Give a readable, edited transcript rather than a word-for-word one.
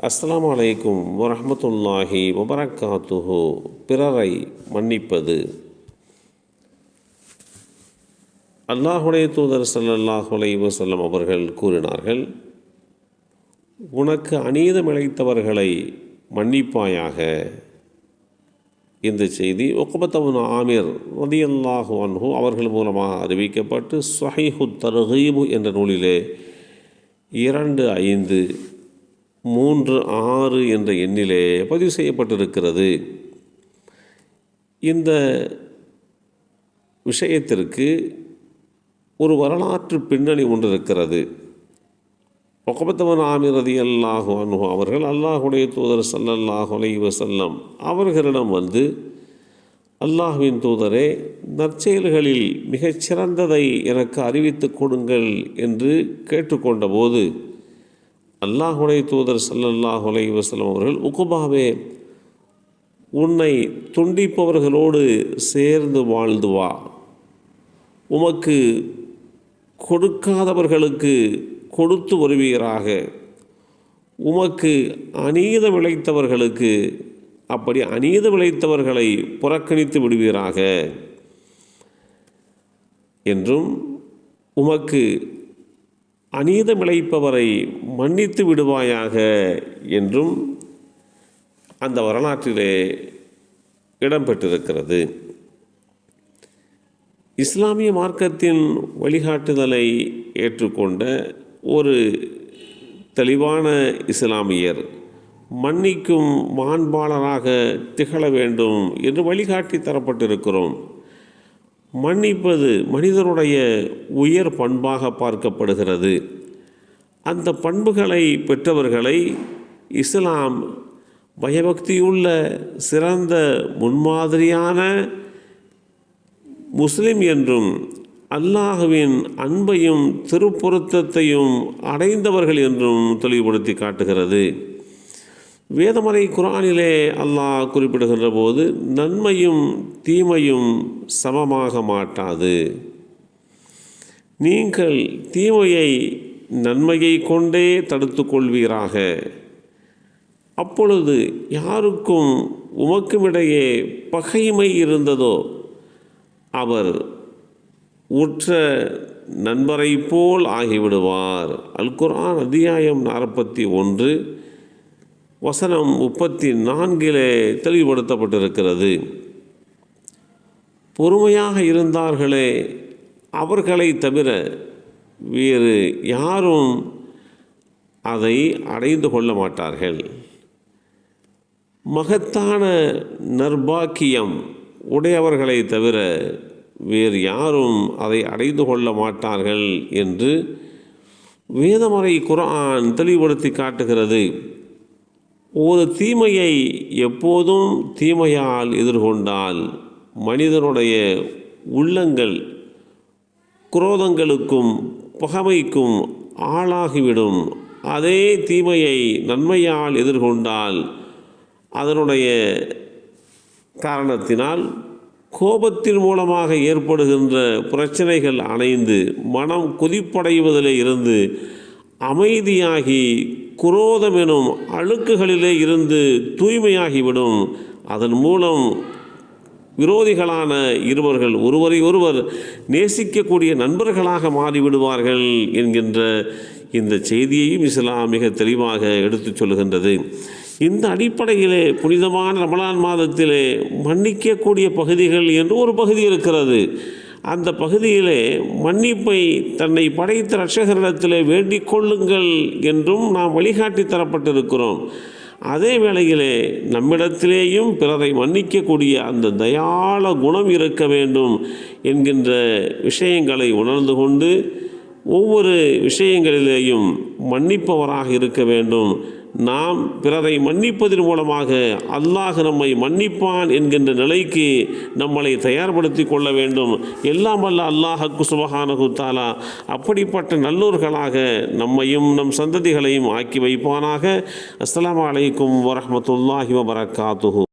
அஸ்ஸலாமு அலைக்கும் வரஹ்மத்துல்லாஹி வபரகாத்துஹு. பிறரை மன்னிப்பது. அல்லாஹுடைய தூதர் ஸல்லல்லாஹு அலைஹி வஸல்லம் அவர்கள் கூறினார்கள், உனக்கு அநீதம் இழைத்தவர்களை மன்னிப்பாயாக. இந்த செய்தி உக்பத் இப்னு ஆமிர் ரலியல்லாஹு அன்ஹு அவர்கள் மூலமாக அறிவிக்கப்பட்டு ஸஹீஹு தர்கீப் என்ற நூலிலே 2536 என்ற எண்ணிலே பதிவு செய்யப்பட்டிருக்கிறது. இந்த விஷயத்திற்கு ஒரு வரலாற்று பின்னணி ஒன்று இருக்கிறது. உக்பத் இப்னு ஆமிர் ரலியல்லாஹு அன்ஹு அவர்கள் அல்லாஹுடைய தூதர் ஸல்லல்லாஹு அலைஹி வஸல்லம் அவர்களிடம் வந்து, அல்லாஹ்வின் தூதரே, நற்செயல்களில் மிகச்சிறந்ததை எனக்கு அறிவித்துக் கொடுங்கள் என்று கேட்டுக்கொண்ட போது, அல்லாஹுடைய தூதர் ஸல்லல்லாஹு அலைஹி வஸல்லம் அவர்கள், உக்பாவே, உன்னை துண்டிப்பவர்களோடு சேர்ந்து வாழ்ந்து வா, உமக்கு கொடுக்காதவர்களுக்கு கொடுத்து வருவீராக, உமக்கு அநீதம் இழைத்தவர்களுக்கு அப்படி அநீதம் இழைத்தவர்களை புறக்கணித்து விடுவீராக என்றும், உமக்கு அநீதம் இழைப்பவரை மன்னித்து விடுவாயாக என்றும் அந்த வரலாற்றிலே இடம்பெற்றிருக்கிறது. இஸ்லாமிய மார்க்கத்தின் வழிகாட்டுதலை ஏற்றுக்கொண்ட ஒரு தெளிவான இஸ்லாமியர் மன்னிக்கும் மாண்பாளராக திகழ வேண்டும் என்று வழிகாட்டி தரப்பட்டிருக்கிறோம். மன்னிப்பது மனிதனுடைய உயர் பண்பாக பார்க்கப்படுகிறது. அந்த பண்புகளை பெற்றவர்களை இஸ்லாம் பயபக்தியுள்ள சிறந்த முன்மாதிரியான முஸ்லிம் என்றும், அல்லாஹுவின் அன்பையும் திருப்பொருத்தத்தையும் அடைந்தவர்கள் என்றும் தெளிவுபடுத்தி காட்டுகிறது. வேதமறை குர்ஆனிலே அல்லாஹ் குறிப்பிடுகின்ற போது, நன்மையும் தீமையும் சமமாக மாட்டாது, நீங்கள் தீமையை நன்மையை கொண்டே தடுத்து கொள்வீராக, அப்பொழுது யாருக்கும் உமக்குமிடையே பகைமை இருந்ததோ அவர் உற்ற நண்பரை போல் ஆகிவிடுவார். அல் குர்ஆன் அத்தியாயம் 41 வசனம் 34 தெளிவுபடுத்தப்பட்டிருக்கிறது. பொறுமையாக இருந்தார்களே, அவர்களை தவிர வேறு யாரும் அதை அடைந்து கொள்ள மாட்டார்கள். மகத்தான நற்பாக்கியம் உடையவர்களை தவிர வேறு யாரும் அதை அடைந்து கொள்ள மாட்டார்கள் என்று வேதமறை குர்ஆன் தெளிவுபடுத்தி காட்டுகிறது. ஒரு தீமையை எப்போதும் தீமையால் எதிர்கொண்டால் மனிதனுடைய உள்ளங்கள் குரோதங்களுக்கும் பகைமைக்கும் ஆளாகிவிடும். அதே தீமையை நன்மையால் எதிர்கொண்டால் அதனுடைய காரணத்தினால் கோபத்தின் மூலமாக ஏற்படுகின்ற பிரச்சனைகள் அணைந்து மனம் கொதிப்படைவதிலே இருந்து அமைதியாகி குரோதம் எனும் அழுக்குகளிலே இருந்து தூய்மையாகிவிடும். அதன் மூலம் விரோதிகளான இருவர்கள் ஒருவரை ஒருவர் நேசிக்கக்கூடிய நண்பர்களாக மாறிவிடுவார்கள் என்கின்ற இந்த செய்தியையும் இஸ்லாம் மிக தெளிவாக எடுத்துச் சொல்கின்றது. இந்த அடிப்படையிலே புனிதமான ரமலான் மாதத்திலே மன்னிக்கக்கூடிய பகுதிகள் என்று ஒரு பகுதி இருக்கிறது. அந்த பகுதியிலே மன்னிப்பை தன்னை படைத்த இரட்சகரிடத்திலே வேண்டிக் கொள்ளுங்கள் என்றும் நாம் வழிகாட்டி தரப்பட்டிருக்கிறோம். அதே வேளையிலே நம்மிடத்திலேயும் பிறரை மன்னிக்கக்கூடிய அந்த தயாள குணம் இருக்க வேண்டும் என்கின்ற விஷயங்களை உணர்ந்து கொண்டு ஒவ்வொரு விஷயங்களிலேயும் மன்னிப்பவராக இருக்க வேண்டும். நாம் பிறரை மன்னிப்பதன் மூலமாக அல்லாஹ் நம்மை மன்னிப்பான் என்கின்ற நிலைக்கு நம்மளை தயார்படுத்தி கொள்ள வேண்டும். எல்லாம் வல்ல அல்லாஹ்வுக்கு சுப்ஹானஹு தஆலா அப்படிப்பட்ட நல்லோர்களாக நம்மையும் நம் சந்ததிகளையும் ஆக்கி வைப்பானாக. அஸ்ஸலாமு அலைக்கும் வரஹ்மத்துல்லாஹி வபரகாத்துஹு.